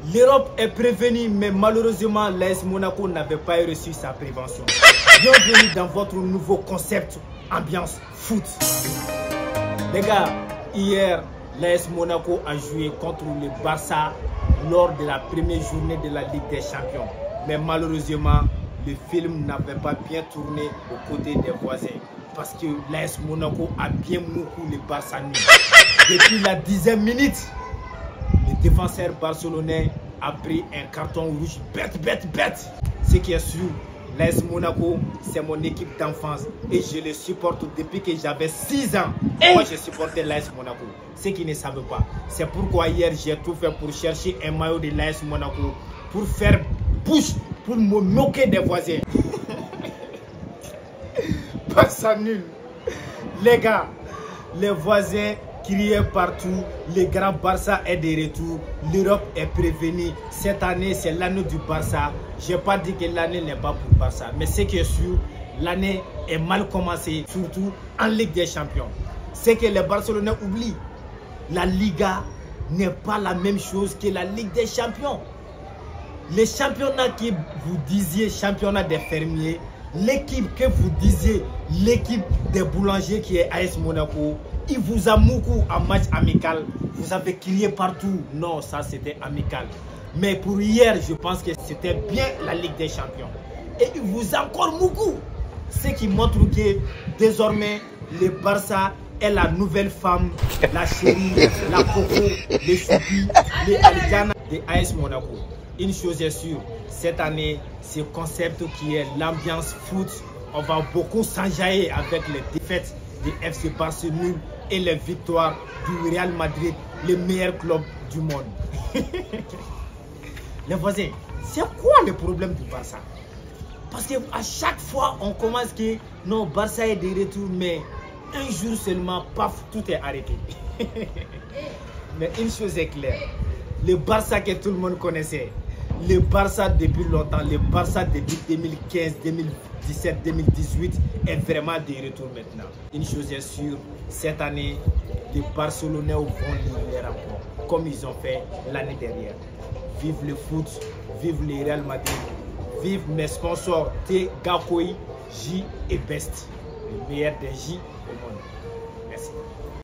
L'Europe est prévenue, mais malheureusement, l'AS Monaco n'avait pas reçu sa prévention. Bienvenue dans votre nouveau concept ambiance foot. Les gars, hier, l'AS Monaco a joué contre le Barça lors de la première journée de la Ligue des Champions. Mais malheureusement, le film n'avait pas bien tourné aux côtés des voisins. Parce que l'AS Monaco a bien moucou le Barça nul. Depuis la 10e minute, le défenseur barcelonais a pris un carton rouge bête. Ce qui est sûr, l'AS Monaco, c'est mon équipe d'enfance et je le supporte depuis que j'avais 6 ans. Moi, je supportais l'AS Monaco. Ceux qui ne savent pas, c'est pourquoi hier, j'ai tout fait pour chercher un maillot de l'AS Monaco pour faire bouche, pour me moquer des voisins. Barça nul. Les gars, les voisins criaient partout. Le grand Barça est de retour. L'Europe est prévenue. Cette année, c'est l'année du Barça. Je n'ai pas dit que l'année n'est pas pour Barça. Mais ce qui est sûr, l'année est mal commencée, surtout en Ligue des Champions. C'est que les Barcelonais oublient. La Liga n'est pas la même chose que la Ligue des Champions. Les championnats que vous disiez championnat des fermiers, l'équipe que vous disiez, l'équipe des boulangers qui est AS Monaco, il vous a moucou en match amical. Vous avez crié partout. Non, ça c'était amical. Mais pour hier, je pense que c'était bien la Ligue des Champions. Et il vous a encore moucou. Ce qui montre que désormais, le Barça est la nouvelle femme, la chérie, la coco, les choupi, les Aljana de AS Monaco. Une chose est sûre, cette année, ce concept qui est l'ambiance foot, on va beaucoup s'enjailler avec les défaites du FC Barcelone et les victoires du Real Madrid, le meilleur club du monde. Les voisins, c'est quoi le problème du Barça? Parce qu'à chaque fois, on commence que non, Barça est de retour, mais un jour seulement, paf, tout est arrêté. Mais une chose est claire, le Barça que tout le monde connaissait, le Barça depuis longtemps, le Barça depuis 2015, 2017, 2018 est vraiment de retour maintenant. Une chose est sûre, cette année, les Barcelonais vont lire les rapports comme ils ont fait l'année dernière. Vive le foot, vive le Real Madrid, vive mes sponsors T, Gakoi, J et Best, le meilleur des J au monde.